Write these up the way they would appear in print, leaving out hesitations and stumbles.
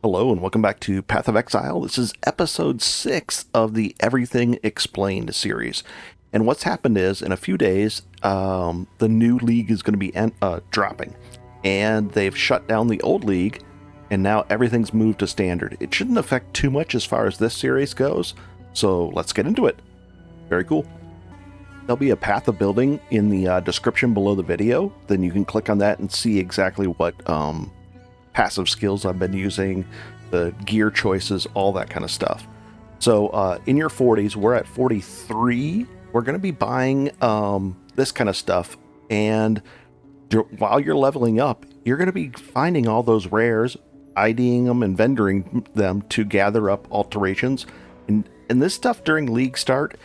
Hello and welcome back to Path of Exile. This is episode 6 of the Everything Explained series. And what's happened is, in a few days, the new league is going to be dropping. And they've shut down the old league, and now everything's moved to standard. It shouldn't affect too much as far as this series goes, so let's get into it. Very cool. There'll be a path of building in the description below the video. Then you can click on that and see exactly what passive skills I've been using, the gear choices, all that kind of stuff. So in your 40s, we're at 43. We're going to be buying this kind of stuff, and while you're leveling up, you're going to be finding all those rares, IDing them and vendoring them to gather up alterations. And this stuff during league start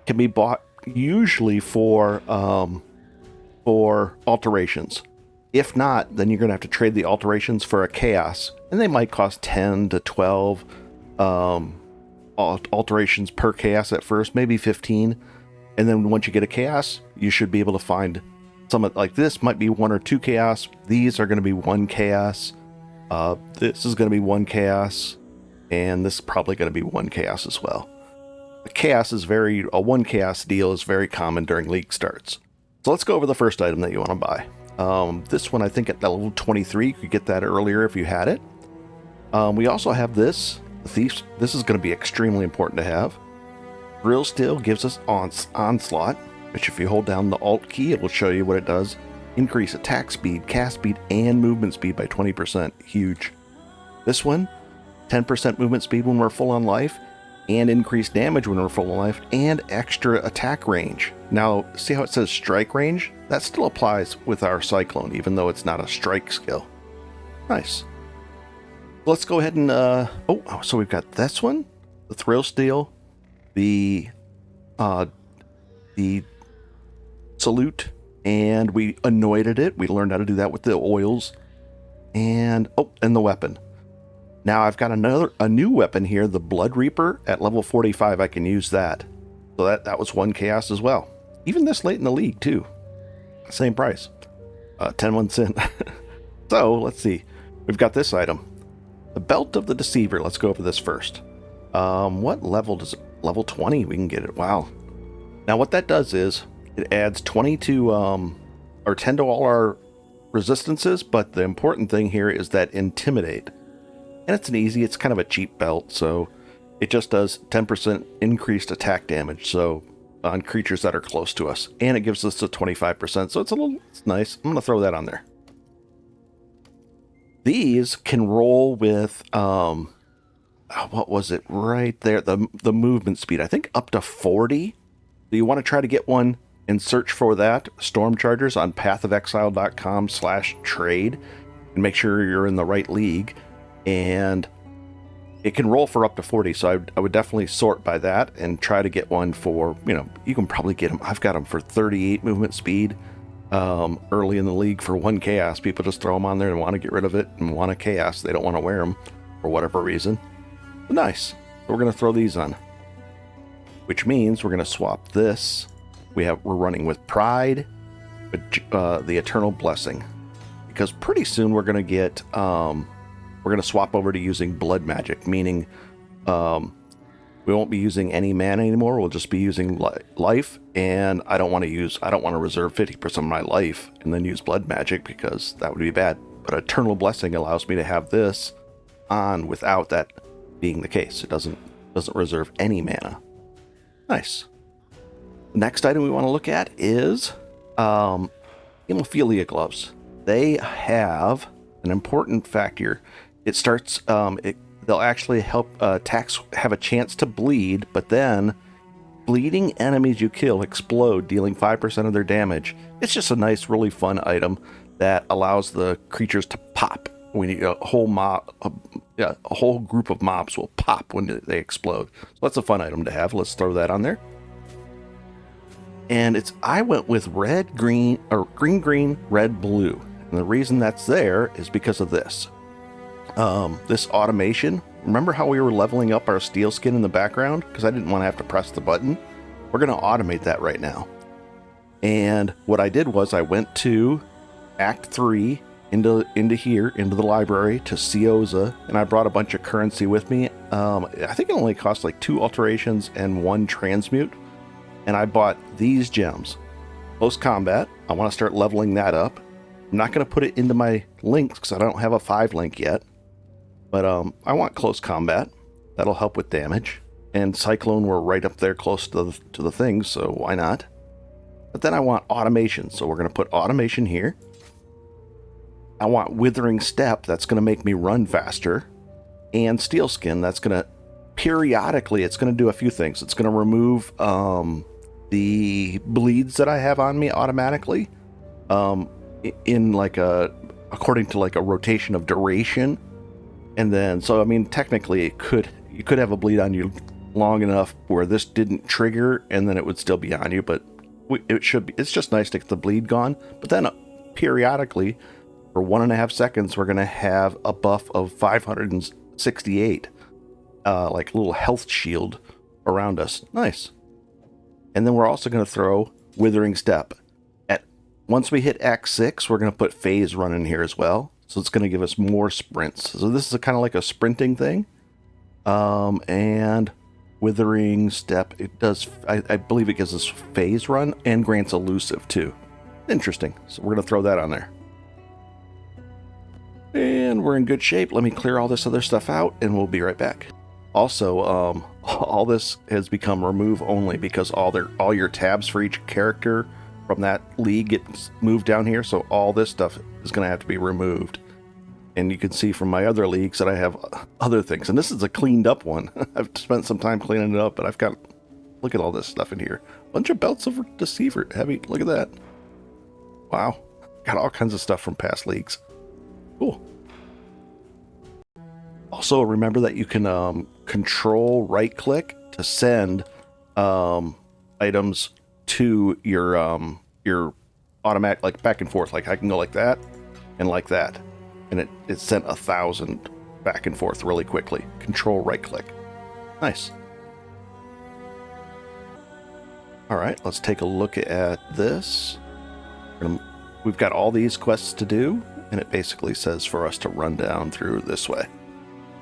can be bought usually for alterations. If not, then you're going to have to trade the alterations for a chaos, and they might cost 10 to 12 alterations per chaos at first, maybe 15. And then once you get a chaos, you should be able to find some like this might be 1 or 2 chaos. These are going to be 1 chaos. This is going to be 1 chaos, and this is probably going to be 1 chaos as well. The chaos is a 1 chaos deal is very common during league starts. So let's go over the first item that you want to buy. This one, I think at level 23, you could get that earlier if you had it. We also have this, the Thief. This is going to be extremely important to have. Drill Steel gives us Onslaught, which if you hold down the Alt key, it will show you what it does. Increase attack speed, cast speed, and movement speed by 20%. Huge. This one, 10% movement speed when we're full on life, and increased damage when we're full on life, and extra attack range. Now, see how it says strike range? That still applies with our Cyclone, even though it's not a strike skill. Nice. Let's go ahead and, so we've got this one, the Thrill Steel, the Salute, and we anointed it. We learned how to do that with the oils, and the weapon. Now I've got a new weapon here, the Blood Reaper. At level 45, I can use that. So that was 1 chaos as well. Even this late in the league too. Same price. 10 cent. So let's see. We've got this item. The Belt of the Deceiver. Let's go over this first. What level does it? Level 20 we can get it. Wow. Now what that does is it adds 20 to or 10 to all our resistances, but the important thing here is that Intimidate. And it's kind of a cheap belt, so it just does 10% increased attack damage, so on creatures that are close to us. And it gives us a 25%, so it's nice. I'm going to throw that on there. These can roll with, what was it right there? The movement speed, I think up to 40. So you want to try to get one and search for that. Storm Chargers on pathofexile.com/trade and make sure you're in the right league. And it can roll for up to 40, so I would definitely sort by that and try to get one for, you can probably get them. I've got them for 38 movement speed early in the league for 1 chaos. People just throw them on there and want to get rid of it and want a chaos. They don't want to wear them for whatever reason. But nice. So we're going to throw these on, which means we're going to swap this. We're running with Pride, the Eternal Blessing, because pretty soon we're going to get we're going to swap over to using blood magic, meaning we won't be using any mana anymore. We'll just be using life, and I don't want to reserve 50% of my life and then use blood magic because that would be bad. But Eternal Blessing allows me to have this on without that being the case. It doesn't reserve any mana. Nice. The next item we want to look at is Hemophilia Gloves. They have an important fact here. It starts, they'll actually help attacks have a chance to bleed, but then bleeding enemies you kill explode, dealing 5% of their damage. It's just a nice, really fun item that allows the creatures to pop. When a whole group of mobs will pop when they explode. So that's a fun item to have. Let's throw that on there. And I went with green, red, blue. And the reason that's there is because of this. This automation. Remember how we were leveling up our steel skin in the background? Because I didn't want to have to press the button. We're going to automate that right now. And what I did was I went to Act 3 into here, into the library to Cioza, and I brought a bunch of currency with me. I think it only cost like 2 alterations and 1 transmute, and I bought these gems. Close combat, I want to start leveling that up. I'm not going to put it into my links because I don't have a 5 link yet, but I want close combat. That'll help with damage, and Cyclone, we're right up there close to the things, so why not? But then I want automation, so we're going to put automation here. I want Withering Step, that's going to make me run faster, and Steel Skin, that's going to periodically, it's going to do a few things. It's going to remove the bleeds that I have on me automatically, in like according to like a rotation of duration. And then, so I mean, technically you could have a bleed on you long enough where this didn't trigger and then it would still be on you, but it should be, it's just nice to get the bleed gone. But then periodically, for 1.5 seconds, we're going to have a buff of 568, like a little health shield around us. Nice. And then we're also going to throw Withering Step. Once we hit Act 6, we're going to put Phase Run in here as well. So it's going to give us more sprints. So this is kind of like a sprinting thing. And Withering Step, it does, I believe it gives us Phase Run and grants Elusive too. Interesting. So we're going to throw that on there. And we're in good shape. Let me clear all this other stuff out and we'll be right back. Also, all this has become remove only because all your tabs for each character from that league gets moved down here. So all this stuff is going to have to be removed. And you can see from my other leagues that I have other things. And this is a cleaned up one. I've spent some time cleaning it up, but I've got, look at all this stuff in here. Bunch of Belts of Deceiver. Heavy. Look at that. Wow. Got all kinds of stuff from past leagues. Cool. Also, remember that you can control right click to send items to your automatic, like back and forth. Like I can go like that and like that. And it sent 1,000 back and forth really quickly. Control right click. Nice. All right, let's take a look at this. We've got all these quests to do, and it basically says for us to run down through this way,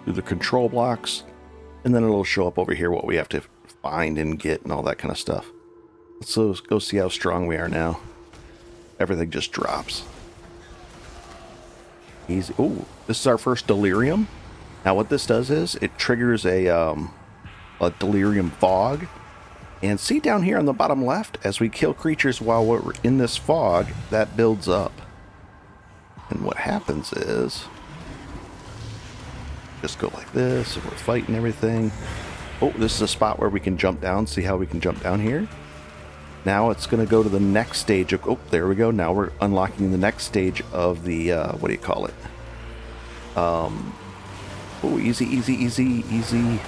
through the control blocks, and then it'll show up over here what we have to find and get and all that kind of stuff. Let's go see how strong we are now. Everything just drops. Easy. Oh, this is our first delirium. Now what this does is it triggers a delirium fog. And see down here on the bottom left, as we kill creatures while we're in this fog, that builds up. And what happens is, just go like this, and we're fighting everything. Oh, this is a spot where we can jump down. See how we can jump down here? Now it's going to go to the next stage of, oh, there we go. Now we're unlocking the next stage of the, what do you call it? Oh, easy, easy, easy, easy.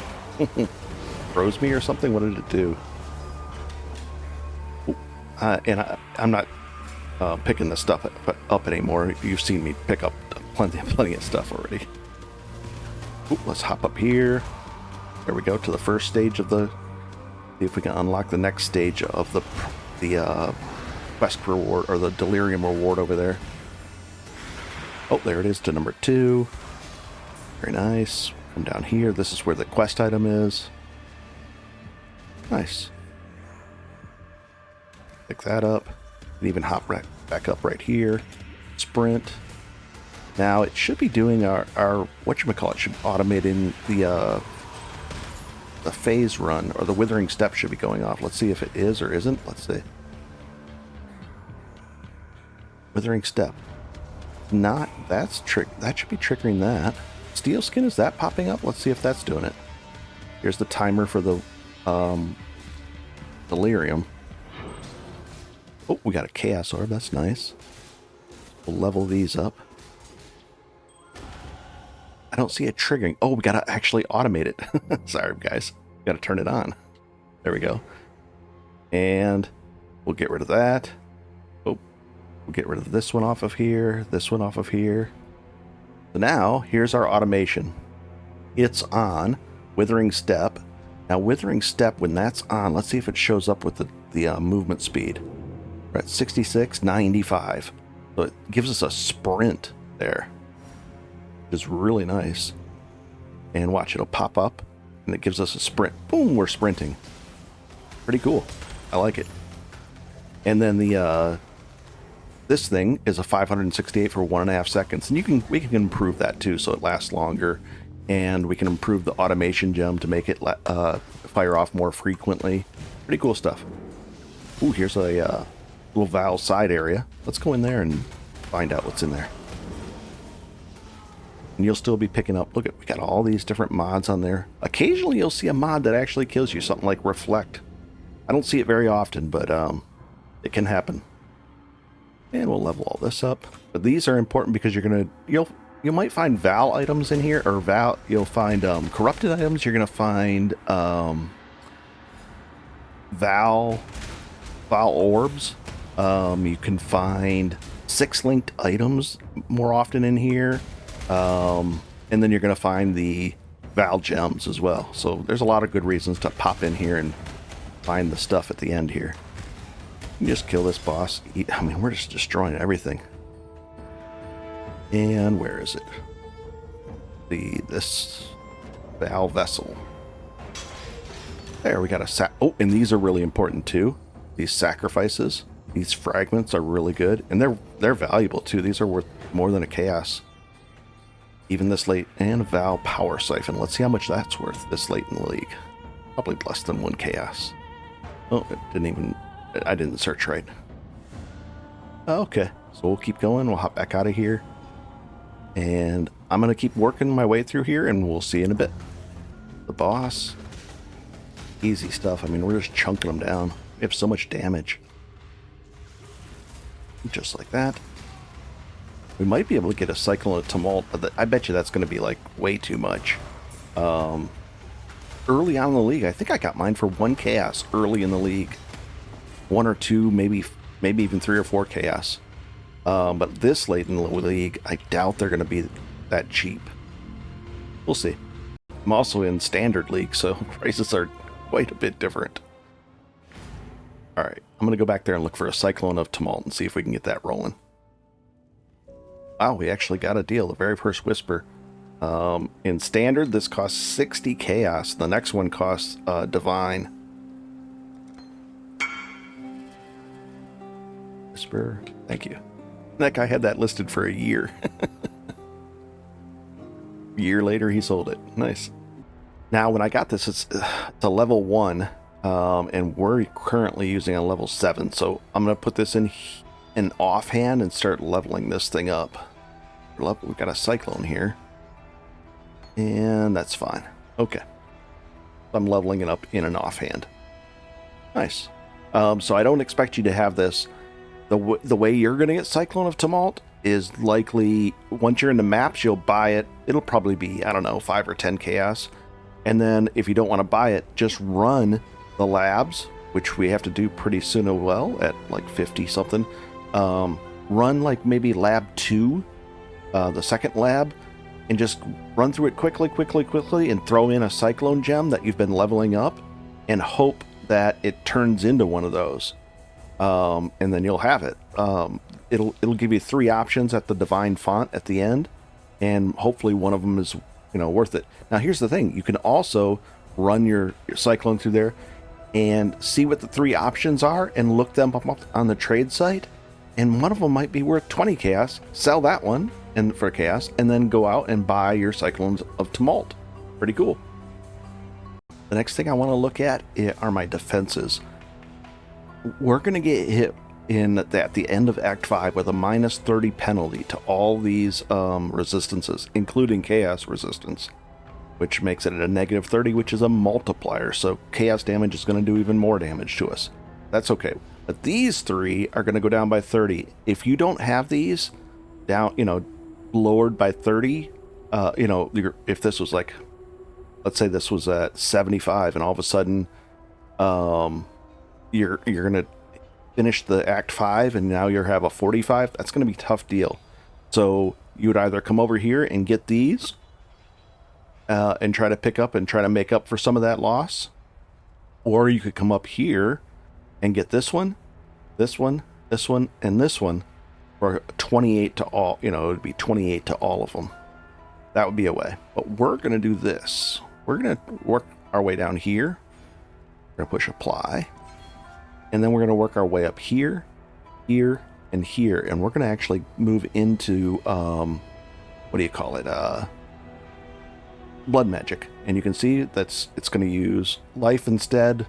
Froze me or something? What did it do? And I'm not picking this stuff up anymore. You've seen me pick up plenty of stuff already. Ooh, let's hop up here. There we go to the first stage of the. See if we can unlock the next stage of the quest reward or the delirium reward over there. Oh, there it is to number 2. Very nice. Come down here. This is where the quest item is. Nice. Pick that up. And even hop right back up right here. Sprint. Now it should be doing our whatchamacallit, should automate in the phase run, or the withering step should be going off. Let's see if it is or isn't. Let's see. Withering step. Not, that should be triggering that. Steel skin, is that popping up? Let's see if that's doing it. Here's the timer for the delirium. Oh, we got a chaos orb. That's nice. We'll level these up. I don't see it triggering. Oh, we gotta actually automate it. Sorry, guys. Gotta turn it on. There we go. And we'll get rid of that. Oh, we'll get rid of this one off of here. This one off of here. So now, here's our automation. It's on. Withering Step. Now, Withering Step, when that's on, let's see if it shows up with the movement speed. We're at 66, 95. So it gives us a sprint there. Which is really nice. And watch, it'll pop up and it gives us a sprint. Boom, we're sprinting. Pretty cool. I like it. And then the this thing is a 568 for 1.5 seconds, and we can improve that too, so it lasts longer. And we can improve the automation gem to make it fire off more frequently. Pretty cool stuff. Ooh, here's a little Val side area. Let's go in there and find out what's in there. And you'll still be picking up. Look at, we got all these different mods on there. Occasionally you'll see a mod that actually kills you, something like Reflect. I don't see it very often, but it can happen. And we'll level all this up. But these are important because you might find Val items in here, or you'll find corrupted items. You're gonna find Val orbs. You can find 6-linked items more often in here. And then you're gonna find the Val gems as well. So there's a lot of good reasons to pop in here and find the stuff at the end here. You just kill this boss. I mean, we're just destroying everything. And where is it? This Val vessel. There, we got a oh, and these are really important too. These sacrifices, these fragments are really good, and they're valuable too. These are worth more than a chaos. Even this late, and a Val power siphon. Let's see how much that's worth this late in the league. Probably less than 1 chaos. Oh, I didn't search right. Okay, so we'll keep going. We'll hop back out of here. And I'm going to keep working my way through here, and we'll see in a bit. The boss. Easy stuff. I mean, we're just chunking them down. We have so much damage. Just like that. We might be able to get a Cyclone of Tumult, but I bet you that's going to be like way too much. Early on in the league, I think I got mine for 1 chaos early in the league. 1 or 2, maybe even 3 or 4 chaos. But this late in the league, I doubt they're going to be that cheap. We'll see. I'm also in standard league, so prices are quite a bit different. Alright, I'm going to go back there and look for a Cyclone of Tumult and see if we can get that rolling. Wow, we actually got a deal. The very first Whisper. In standard, this costs 60 chaos. The next one costs divine. Whisper, thank you. That guy had that listed for a year. A year later, he sold it. Nice. Now, when I got this, it's a level 1, and we're currently using a level 7. So I'm going to put this in offhand and start leveling this thing up. We've got a Cyclone here. And that's fine. Okay. I'm leveling it up in an offhand. Nice. So I don't expect you to have this. The way you're going to get Cyclone of Tumult is likely, once you're in the maps, you'll buy it. It'll probably be, I don't know, 5 or 10 chaos. And then if you don't want to buy it, just run the labs, which we have to do pretty soon as well at like 50 something. Run like maybe lab 2, the second lab, and just run through it quickly, and throw in a Cyclone gem that you've been leveling up, and hope that it turns into one of those. And then you'll have it. It'll give you 3 options at the divine font at the end, and hopefully one of them is worth it. Now here's the thing: you can also run your Cyclone through there and see what the 3 options are, and look them up on the trade site. And one of them might be worth 20 chaos. Sell that one for chaos, and then go out and buy your Cyclones of Tumult. Pretty cool. The next thing I want to look at are my defenses. We're going to get hit at the end of Act 5 with a minus 30 penalty to all these resistances, including chaos resistance, which makes it at a negative 30, which is a multiplier. So chaos damage is going to do even more damage to us. That's okay. But these 3 are going to go down by 30. If you don't have these down, lowered by 30, if this was like, let's say this was at 75, and all of a sudden, you're going to finish the Act 5, and now you have a 45, that's going to be a tough deal. So you would either come over here and get these, and try to pick up and try to make up for some of that loss, or you could come up here and get this one, and this one, or 28 to all, it would be 28 to all of them. That would be a way. But we're going to do this. We're going to work our way down here. We're going to push apply. And then we're going to work our way up here, here, and here. And we're going to actually move into, what do you call it? Blood magic. And you can see it's going to use life instead.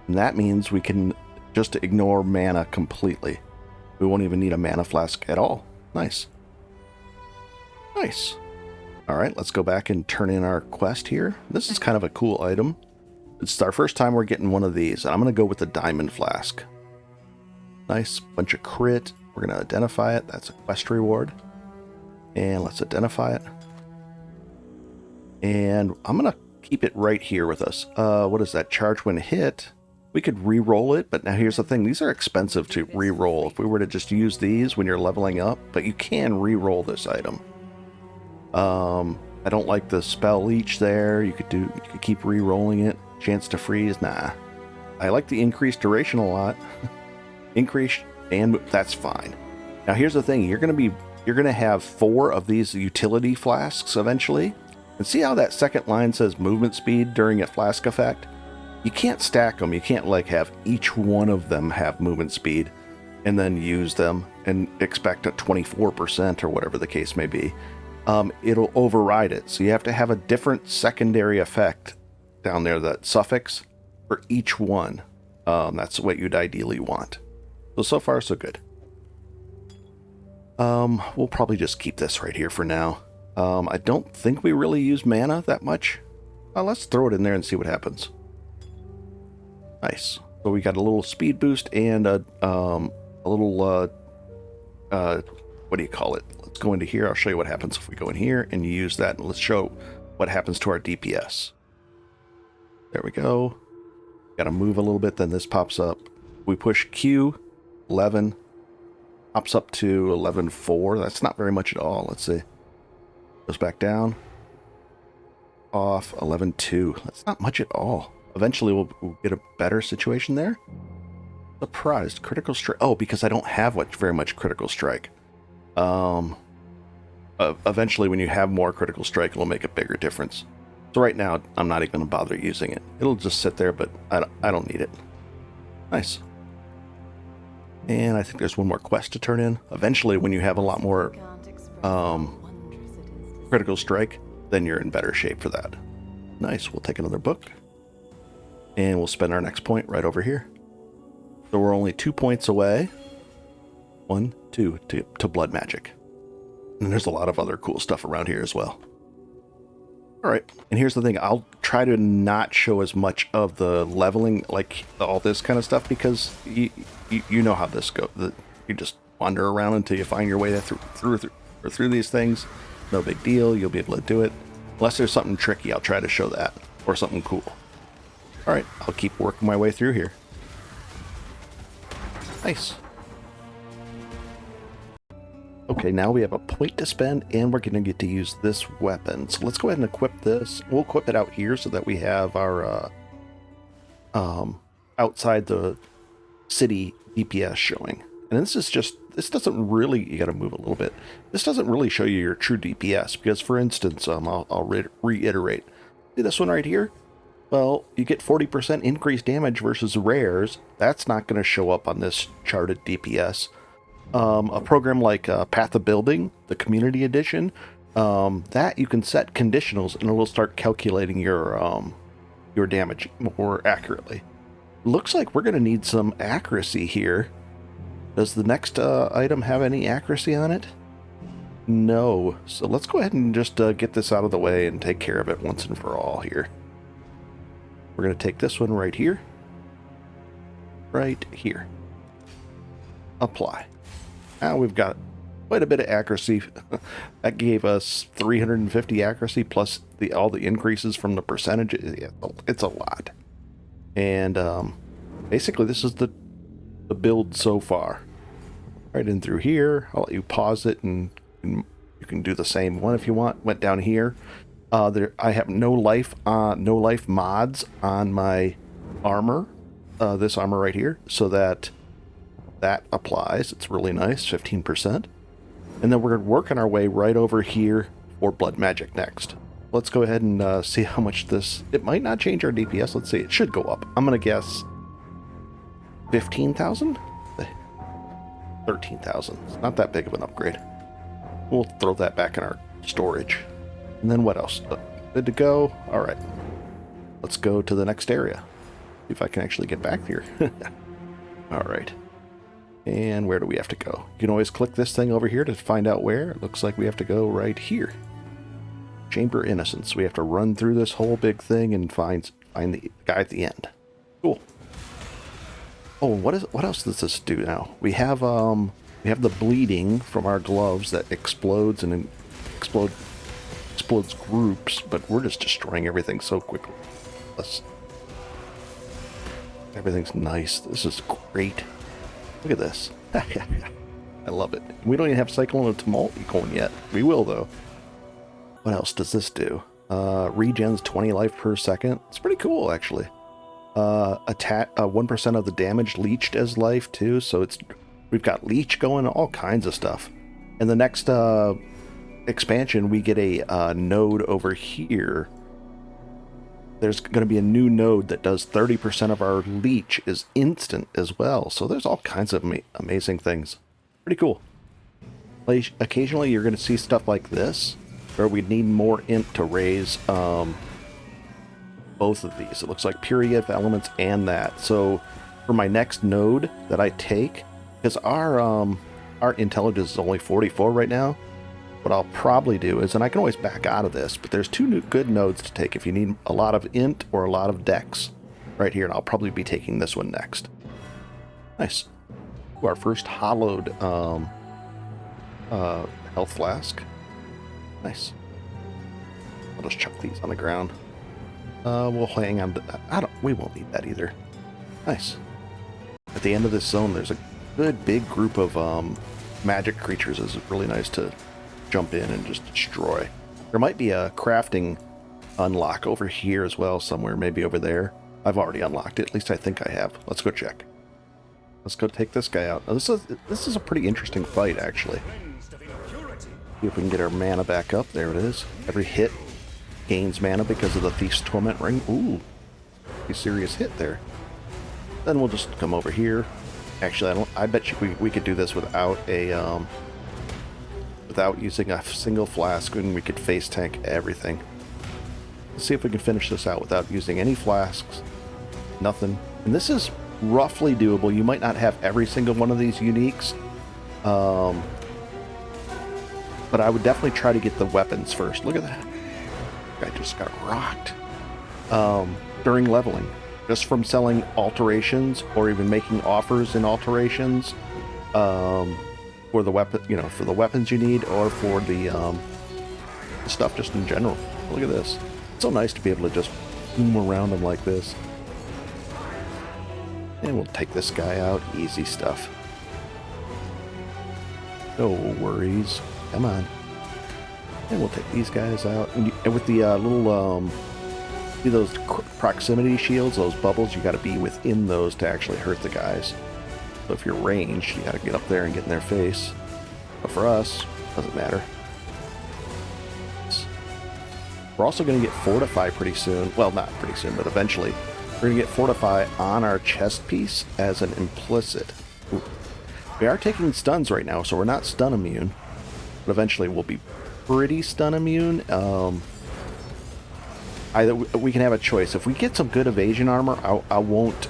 And that means we can just ignore mana completely. We won't even need a mana flask at all. Nice. Nice. All right, let's go back and turn in our quest here. This is kind of a cool item. It's our first time we're getting one of these. I'm going to go with the diamond flask. Nice bunch of crit. We're going to identify it. That's a quest reward. And let's identify it. And I'm going to keep it right here with us. What is that? Charge when hit. We could re-roll it, but now here's the thing. These are expensive to re-roll. If we were to just use these when you're leveling up, but you can re-roll this item. I don't like the spell leech there. You could keep re-rolling it. Chance to freeze. Nah. I like the increased duration a lot. Increased, and that's fine. Now here's the thing. You're gonna have 4 of these utility flasks eventually. And see how that second line says movement speed during a flask effect? You can't stack them. You can't like have each one of them have movement speed and then use them and expect a 24% or whatever the case may be. It'll override it. So you have to have a different secondary effect down there, that suffix, for each one. That's what you'd ideally want. So far, so good. We'll probably just keep this right here for now. I don't think we really use mana that much. Let's throw it in there and see what happens. Nice. So we got a little speed boost and a little, what do you call it? Let's go into here. I'll show you what happens if we go in here and you use that. And let's show what happens to our DPS. There we go. Got to move a little bit, then this pops up. We push Q, 11, pops up to 11.4. That's not very much at all. Let's see. Goes back down. Off, 11.2. That's not much at all. Eventually we'll get a better situation there. Surprised. Critical strike. Oh, because I don't have very much critical strike. Eventually when you have more critical strike, it'll make a bigger difference. So right now, I'm not even going to bother using it. It'll just sit there, but I don't need it. Nice. And I think there's one more quest to turn in. Eventually, when you have a lot more critical strike, then you're in better shape for that. Nice. We'll take another book. And we'll spend our next point right over here. So we're only 2 points away. 1, 2 to blood magic. And there's a lot of other cool stuff around here as well. All right. And here's the thing. I'll try to not show as much of the leveling, like all this kind of stuff, because you know how this goes. You just wander around until you find your way through these things. No big deal. You'll be able to do it. Unless there's something tricky, I'll try to show that. Or something cool. All right, I'll keep working my way through here. Nice. Okay, now we have a point to spend, and we're going to get to use this weapon. So let's go ahead and equip this. We'll equip it out here so that we have our outside the city DPS showing. And this doesn't really, you got to move a little bit. This doesn't really show you your true DPS because, for instance, I'll reiterate. See this one right here? Well, you get 40% increased damage versus rares. That's not going to show up on this charted DPS. A program like Path of Building, the Community Edition, that you can set conditionals and it will start calculating your damage more accurately. Looks like we're going to need some accuracy here. Does the next item have any accuracy on it? No. So let's go ahead and just get this out of the way and take care of it once and for all here. We're going to take this one right here. Right here. Apply. Now we've got quite a bit of accuracy. That gave us 350 accuracy plus all the increases from the percentage. It's a lot. And basically this is the build so far. Right in through here. I'll let you pause it and you can do the same one if you want. Went down here. I have no life mods on my armor, this armor right here, so that that applies. It's really nice, 15%. And then we're working our way right over here for blood magic next. Let's go ahead and see how much this... It might not change our DPS. Let's see. It should go up. I'm going to guess 15,000? 13,000. It's not that big of an upgrade. We'll throw that back in our storage. And then what else? Good to go. All right. Let's go to the next area. See if I can actually get back here. All right. And where do we have to go? You can always click this thing over here to find out where. It looks like we have to go right here. Chamber Innocence. We have to run through this whole big thing and find the guy at the end. Cool. Oh, what else does this do now? We have the bleeding from our gloves that explodes and explodes groups, but we're just destroying everything so quickly. Everything's nice. This is great. Look at this. I love it. We don't even have Cyclone of Tumult going yet. We will, though. What else does this do? Regens 20 life per second. It's pretty cool, actually. Attack 1% of the damage leached as life, too. So we've got leech going, all kinds of stuff. And the next expansion, we get a node over here. There's going to be a new node that does 30% of our leech is instant as well. So there's all kinds of amazing things. Pretty cool. Occasionally you're going to see stuff like this, where we need more int to raise both of these. It looks like purity of elements and that. So for my next node that I take, because our intelligence is only 44 right now, what I'll probably do is, and I can always back out of this, but there's two good nodes to take if you need a lot of int or a lot of dex right here, and I'll probably be taking this one next. Nice. Ooh, our first hollowed health flask. Nice. I'll just chuck these on the ground. We'll hang on to, we won't need that either. Nice. At the end of this zone, there's a good big group of magic creatures. It's really nice to jump in and just destroy. There might be a crafting unlock over here as well, somewhere, maybe over there. I've already unlocked it. At least I think I have. Let's go check. Let's go take this guy out. Now, this is a pretty interesting fight, actually. See if we can get our mana back up. There it is. Every hit gains mana because of the Thief's Torment Ring. Ooh, pretty serious hit there. Then we'll just come over here. Actually, I bet you we could do this without a without using a single flask, and we could face tank everything. Let's see if we can finish this out without using any flasks. Nothing. And this is roughly doable. You might not have every single one of these uniques. But I would definitely try to get the weapons first. Look at that. I just got rocked. During leveling. Just from selling alterations or even making offers in alterations. For the weapon, for the weapons you need, or for the stuff just in general. Look at this. It's so nice to be able to just boom around them like this. And we'll take this guy out. Easy stuff. No worries. Come on. And we'll take these guys out. And with the little, see those proximity shields, those bubbles, you got to be within those to actually hurt the guys. So if you're ranged, you got to get up there and get in their face. But for us, doesn't matter. We're also going to get Fortify pretty soon. Well, not pretty soon, but eventually. We're going to get Fortify on our chest piece as an implicit. Ooh. We are taking stuns right now, so we're not stun immune. But eventually we'll be pretty stun immune. Either we can have a choice. If we get some good evasion armor, I won't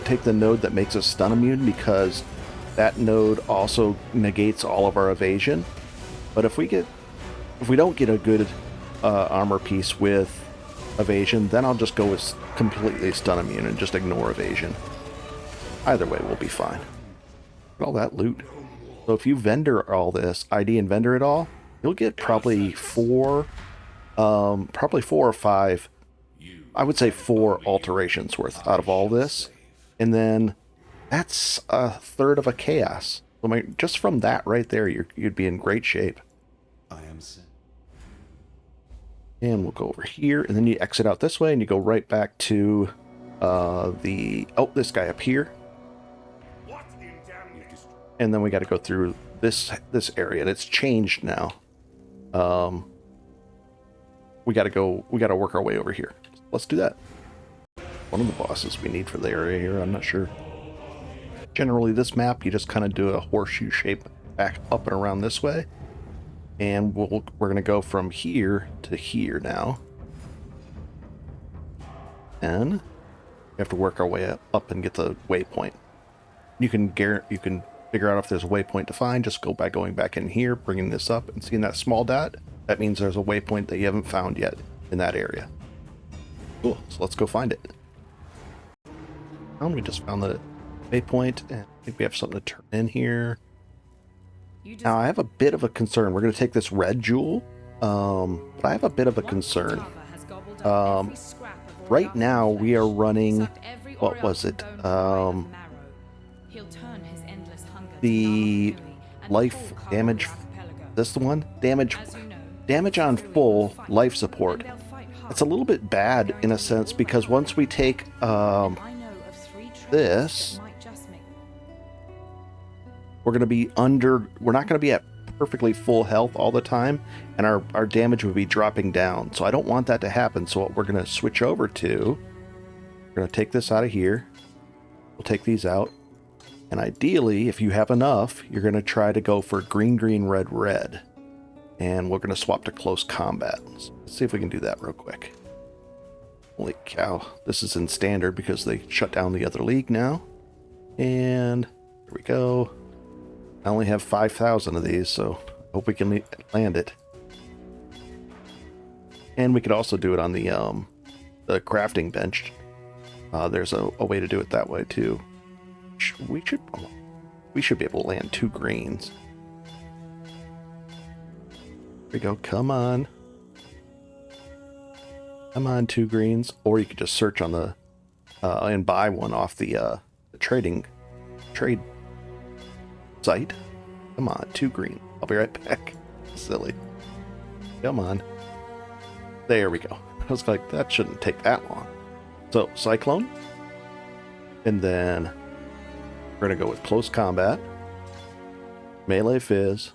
take the node that makes us stun immune, because that node also negates all of our evasion. But if we don't get a good armor piece with evasion, then I'll just go with completely stun immune and just ignore evasion. Either way, we'll be fine. Look at all that loot. So if you vendor all this, ID and vendor it all, you'll get probably four or five, I would say 4 alterations worth out of all this. And then that's a third of a chaos. So just from that right there, you'd be in great shape. I am sin. And we'll go over here, and then you exit out this way, and you go right back to this guy up here. and then we got to go through this area, and it's changed now. We got to work our way over here. Let's do that. One of the bosses we need for the area here, I'm not sure. Generally, this map, you just kind of do a horseshoe shape back up and around this way. And we're going to go from here to here now. And we have to work our way up and get the waypoint. You can figure out if there's a waypoint to find. Just go by going back in here, bringing this up, and seeing that small dot. That means there's a waypoint that you haven't found yet in that area. Cool, so let's go find it. And we just found the waypoint, and I think we have something to turn in here. Now, I have a bit of a concern. We're going to take this red jewel, but I have a bit of a concern. Right now, we are running, what was it? The life damage, this the one? Damage on full life support. It's a little bit bad in a sense, because once we take this, we're not going to be at perfectly full health all the time, and our damage would be dropping down. So I don't want that to happen. So what we're going to switch over to, we're going to take this out of here. We'll take these out. And ideally, if you have enough, you're going to try to go for green, green, red, red. And we're going to swap to close combat. Let's see if we can do that real quick. Holy cow. This is in standard because they shut down the other league now. And here we go. I only have 5,000 of these, so I hope we can land it. And we could also do it on the crafting bench. There's a way to do it that way too. We should be able to land 2 greens. There we go. Come on. Come on, 2 greens. Or you could just search on the and buy one off the trade site. Come on, 2 green. I'll be right back. Silly. Come on. There we go. I was like, that shouldn't take that long. So, Cyclone. And then we're going to go with close combat, melee fizz,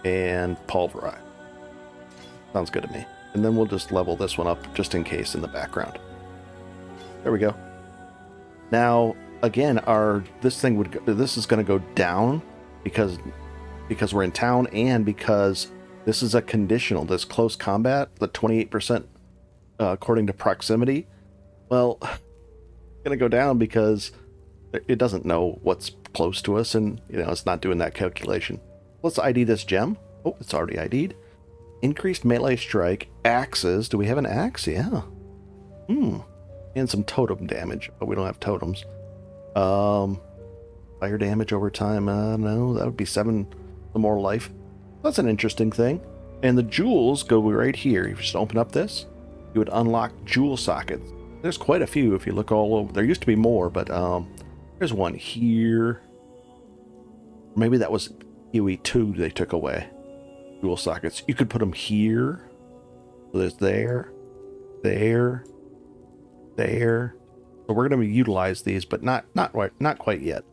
and pulverize. Sounds good to me. And then we'll just level this one up just in case in the background. There we go. Now, again, this is going to go down because we're in town, and because this is a conditional. This close combat, the 28% according to proximity. Well, it's going to go down because it doesn't know what's close to us, and it's not doing that calculation. Let's ID this gem. Oh, it's already ID'd. Increased melee strike, axes. Do we have an axe? Yeah. And some totem damage, but we don't have totems. Fire damage over time. No, that would be 7 more life. That's an interesting thing. And the jewels go right here. You just open up this, you would unlock jewel sockets. There's quite a few if you look all over. There used to be more, but there's one here. Maybe that was PoE 2 they took away. Jewel sockets. You could put them here. So there's there. So we're going to utilize these, but not quite yet.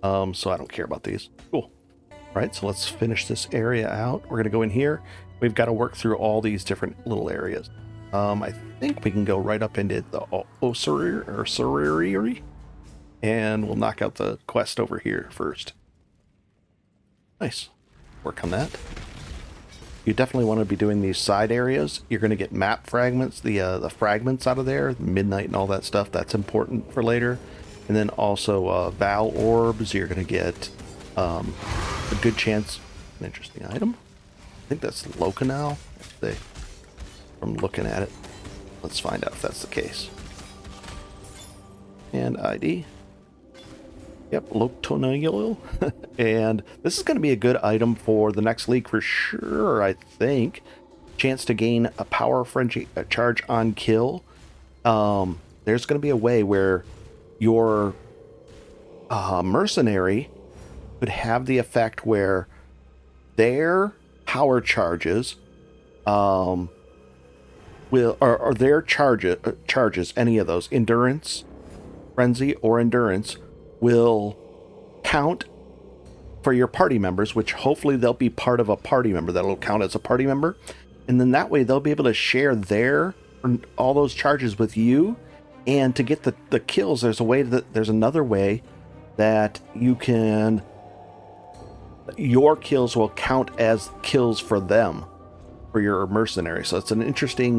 So I don't care about these. Cool. All right, so let's finish this area out. We're going to go in here. We've got to work through all these different little areas. I think we can go right up into the Ossuary, and we'll knock out the quest over here first. Nice. Work on that. You definitely want to be doing these side areas. You're going to get map fragments, the fragments out of there, midnight and all that stuff. That's important for later. And then also Val orbs. You're going to get a good chance. An interesting item. I think that's Locanal. From looking at it. Let's find out if that's the case. And ID. Yep, Locanal. And this is going to be a good item for the next league for sure, I think. Chance to gain a power frenzy charge on kill. There's going to be a way where your mercenary could have the effect where their power charges or their charges, any of those, endurance, frenzy, or endurance, will count for your party members, which hopefully they'll be part of a party member. That'll count as a party member. And then that way they'll be able to share all those charges with you. And to get the kills, there's another way that you can, your kills will count as kills for them, for your mercenary. So it's an interesting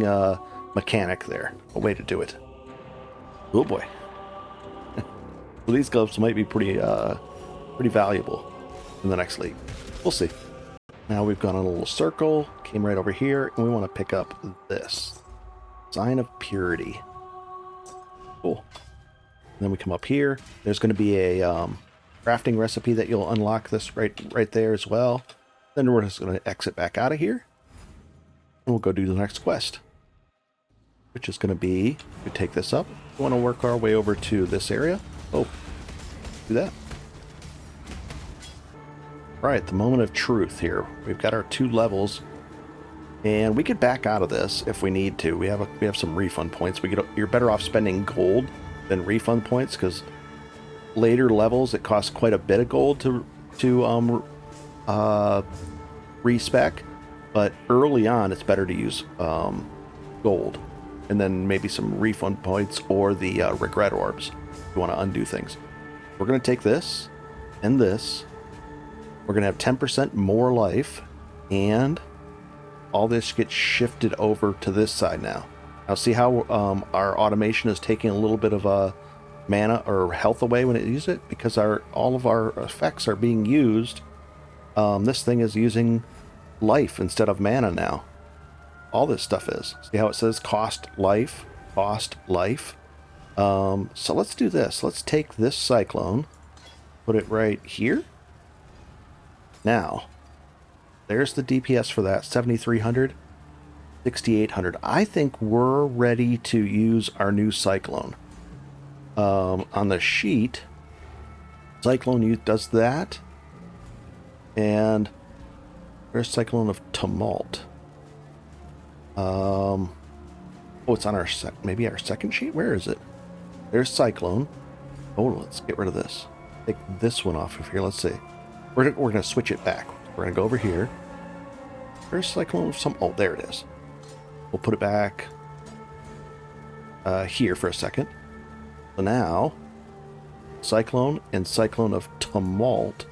mechanic there, a way to do it. Oh boy. Well, these gloves might be pretty valuable in the next league. We'll see. Now we've gone on a little circle, came right over here, and we want to pick up this. Sign of Purity. Cool. And then we come up here. There's going to be a crafting recipe that you'll unlock this right there as well. Then we're just going to exit back out of here. And we'll go do the next quest. Which is going to be, we take this up. We want to work our way over to this area. Oh, do that. Right, the moment of truth here. We've got our 2 levels, and we could back out of this if we need to. We have some refund points. You're better off spending gold than refund points, because later levels it costs quite a bit of gold to respec, but early on it's better to use gold, and then maybe some refund points or the regret orbs if you want to undo things. We're going to take this and this. We're going to have 10% more life, and all this gets shifted over to this side now. Now see how our automation is taking a little bit of mana or health away when it uses it? Because all of our effects are being used. This thing is using life instead of mana now. All this stuff is. See how it says cost life, cost life? So let's do this. Let's take this Cyclone, put it right here. Now, there's the DPS for that, 7,300, 6,800. I think we're ready to use our new Cyclone. On the sheet, Cyclone does that. And there's Cyclone of Tumult. Oh, it's on maybe our second sheet? Where is it? There's Cyclone. Oh, let's get rid of this. Take this one off of here. Let's see. We're going to switch it back. We're going to go over here. There's Cyclone of oh, there it is. We'll put it back here for a second. So now, Cyclone and Cyclone of Tumult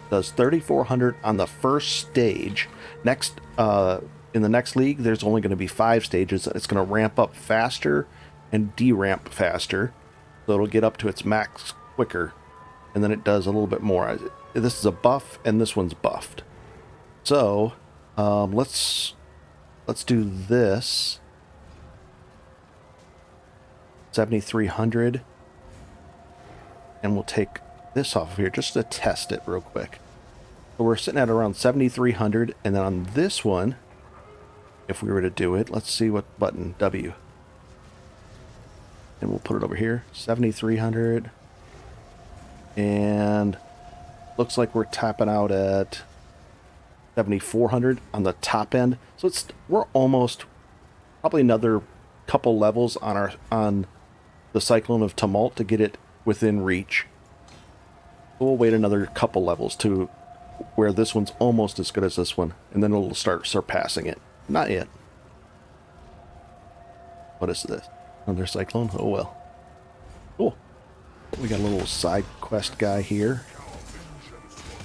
does 3,400 on the first stage. Next, in the next league, there's only going to be 5 stages. It's going to ramp up faster and deramp faster. So it'll get up to its max quicker. And then it does a little bit more. This is a buff, and this one's buffed. So, let's do this. 7,300. And we'll take this off of here just to test it real quick. So we're sitting at around 7,300, and then on this one, if we were to do it, let's see what button, W. And we'll put it over here, 7,300. And looks like we're tapping out at 7,400 on the top end. So we're almost probably another couple levels on the Cyclone of Tumult to get it within reach. We'll wait another couple levels to where this one's almost as good as this one, and then it'll start surpassing it. Not yet. What is this? Another Cyclone? Oh well. Cool. We got a little side quest guy here.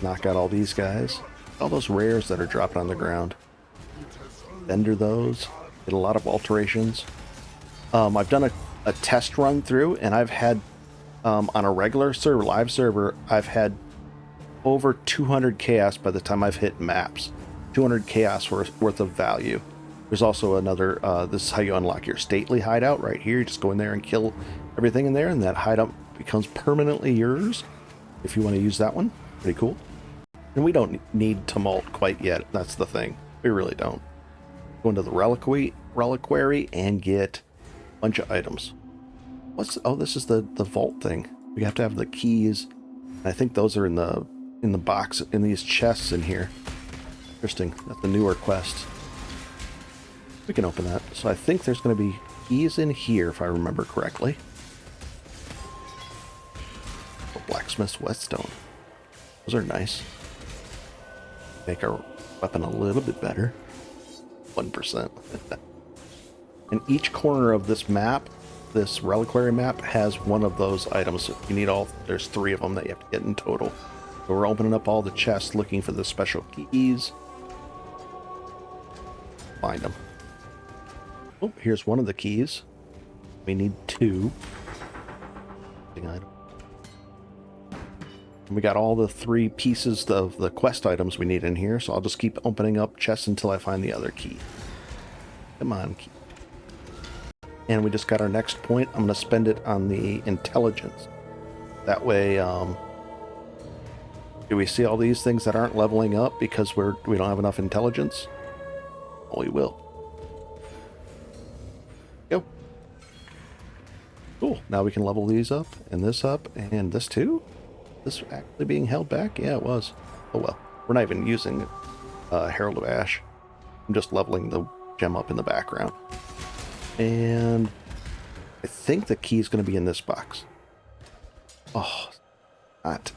Knock out all these guys. All those rares that are dropping on the ground. Vendor those. Get a lot of alterations. I've done a test run through, and I've had, on a regular server, live server, I've had over 200 chaos by the time I've hit maps. 200 chaos worth of value. There's also another, this is how you unlock your stately hideout right here. You just go in there and kill everything in there, and that hideout becomes permanently yours if you want to use that one. Pretty cool. And we don't need Tumult quite yet. That's the thing. We really don't. Go into the reliquary and get a bunch of items. Oh, this is the vault thing. We have to have the keys. I think those are in the box, in these chests in here. Interesting. That's the newer quest. We can open that. So I think there's going to be keys in here, if I remember correctly. Oh, blacksmith's whetstone. Those are nice. Make our weapon a little bit better. 1%. And each corner of this map, this reliquary map, has one of those items. You need all, there's 3 of them that you have to get in total. So we're opening up all the chests looking for the special keys. Find them. Oh, here's one of the keys. We need 2. Item. And we got all the 3 pieces of the quest items we need in here, so I'll just keep opening up chests until I find the other key. Come on, key. And we just got our next point. I'm going to spend it on the intelligence. That way, do we see all these things that aren't leveling up because we don't have enough intelligence? Oh, we will. Go. Cool. Now we can level these up, and this too? This actually being held back? Yeah, it was. Oh well. We're not even using Herald of Ash. I'm just leveling the gem up in the background. And I think the key is going to be in this box. Oh, not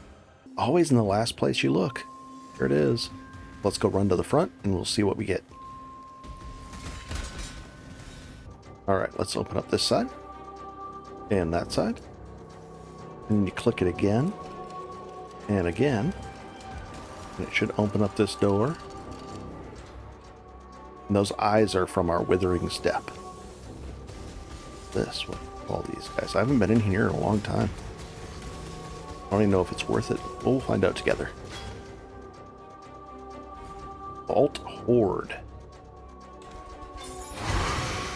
always in the last place you look. Here it is. Let's go run to the front and we'll see what we get. Alright, let's open up this side. And that side. And then you click it again. And again. And it should open up this door. And those eyes are from our withering step. This one, all these guys. I haven't been in here in a long time. I don't even know if it's worth it. We'll find out together. Vault Horde.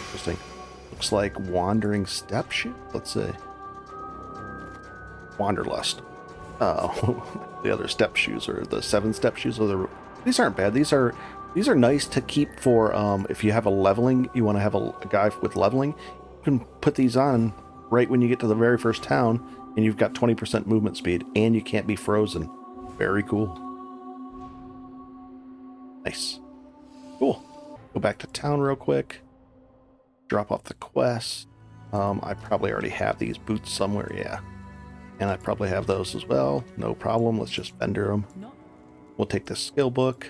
Interesting. Looks like Wandering Step Shoe. Let's see. Wanderlust. Oh, the other step shoes, or the 7 step shoes. These aren't bad. These are nice to keep for if you have a leveling. You want to have a guy with leveling. You can put these on right when you get to the very first town, and you've got 20% movement speed, and you can't be frozen. Very cool. Nice. Cool. Go back to town real quick. Drop off the quest. I probably already have these boots somewhere, yeah. And I probably have those as well. No problem. Let's just vendor them. We'll take this skill book.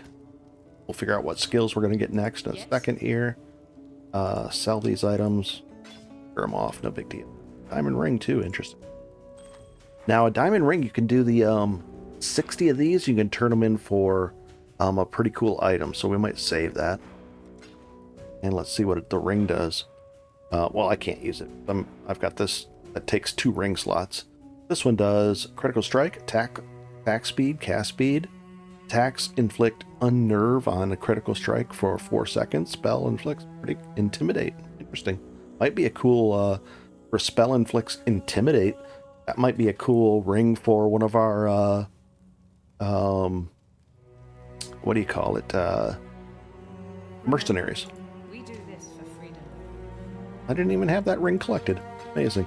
We'll figure out what skills we're going to get next in a second here. Sell these items. Them off, no big deal. Diamond ring too, interesting. Now a diamond ring, you can do the 60 of these, you can turn them in for a pretty cool item, so we might save that. And let's see what the ring does. Well, I can't use it. I've got this that takes 2 ring slots. This one does critical strike, attack speed, cast speed, attacks inflict unnerve on a critical strike for 4 seconds, spell inflicts pretty intimidate. Interesting. Might be a cool, for spell inflicts intimidate, that might be a cool ring for one of our, what do you call it, mercenaries. We do this for freedom. I didn't even have that ring collected. Amazing.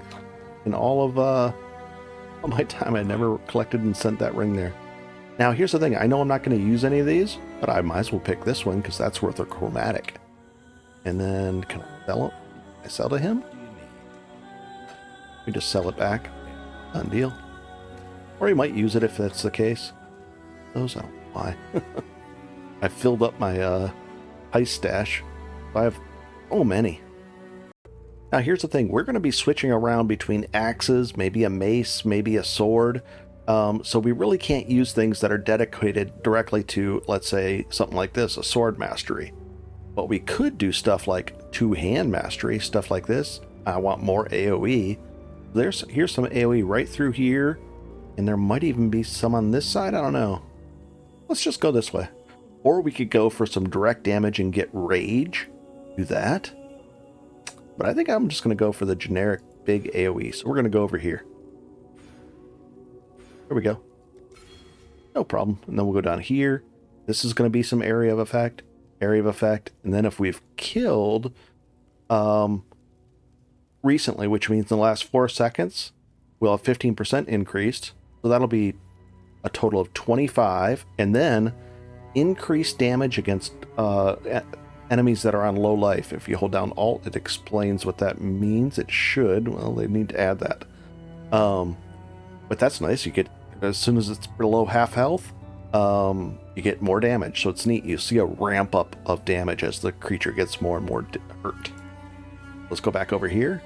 In all of my time, I never collected and sent that ring there. Now, here's the thing. I know I'm not going to use any of these, but I might as well pick this one because that's worth a chromatic. And then, can I sell it? I sell to him? We just sell it back. Done deal. Or you might use it if that's the case. Those, I don't know why. I filled up my heist stash. I have so many. Now here's the thing. We're going to be switching around between axes, maybe a mace, maybe a sword. So we really can't use things that are dedicated directly to, let's say, something like this, a sword mastery. But we could do stuff like 2-hand mastery, stuff like this. I want more AoE. Here's some AoE right through here, and there might even be some on this side. I don't know. Let's just go this way. Or we could go for some direct damage and get rage. Do that. But I think I'm just going to go for the generic big AoE. So we're going to go over here. There we go. No problem. And then we'll go down here. This is going to be some area of effect. And then if we've killed recently, which means in the last 4 seconds, we'll have 15% increased. So that'll be a total of 25. And then increased damage against enemies that are on low life. If you hold down Alt, it explains what that means. It should. Well, they need to add that. But that's nice. You get, as soon as it's below half health, you you get more damage. So it's neat. You see a ramp up of damage as the creature gets more and more hurt. Let's go back over here.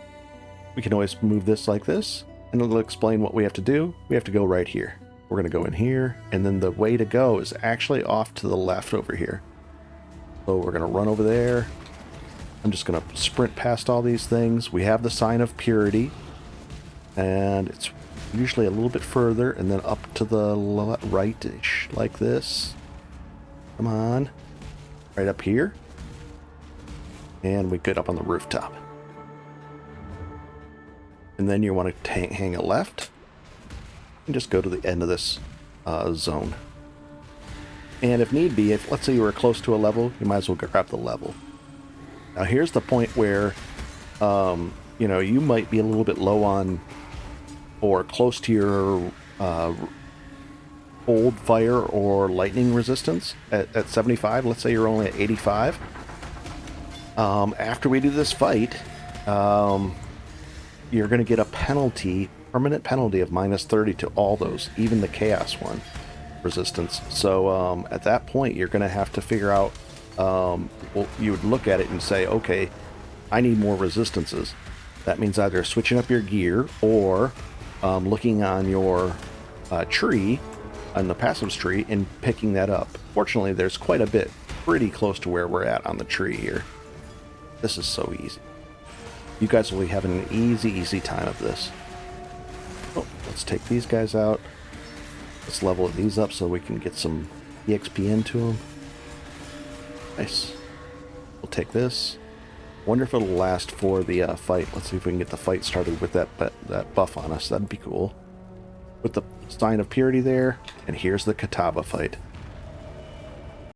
We can always move this like this, and it'll explain what we have to do. We have to go right here. We're going to go in here, and then the way to go is actually off to the left over here. So we're going to run over there. I'm just going to sprint past all these things. We have the sign of purity, and it's usually a little bit further, and then up to the right-ish, like this. Come on. Right up here. And we get up on the rooftop. And then you want to hang a left and just go to the end of this zone. And if need be, if let's say you were close to a level, you might as well grab the level. Now here's the point where you know, you might be a little bit low on or close to your cold fire or lightning resistance at 75. Let's say you're only at 85. After we do this fight, you're going to get a penalty, permanent penalty of -30 to all those, even the chaos one resistance. So at that point, you're going to have to figure out, well, you would look at it and say, okay, I need more resistances. That means either switching up your gear or looking on your tree, on the passives tree, and picking that up. Fortunately, there's quite a bit pretty close to where we're at on the tree here. This is so easy. You guys will be having an easy time of this. Oh, let's take these guys out. Let's level these up so we can get some EXP into them. Nice. We'll take this. Wonder if it'll last for the fight. Let's see if we can get the fight started with that buff on us. That'd be cool. Put the sign of purity there, and here's the Kitava fight.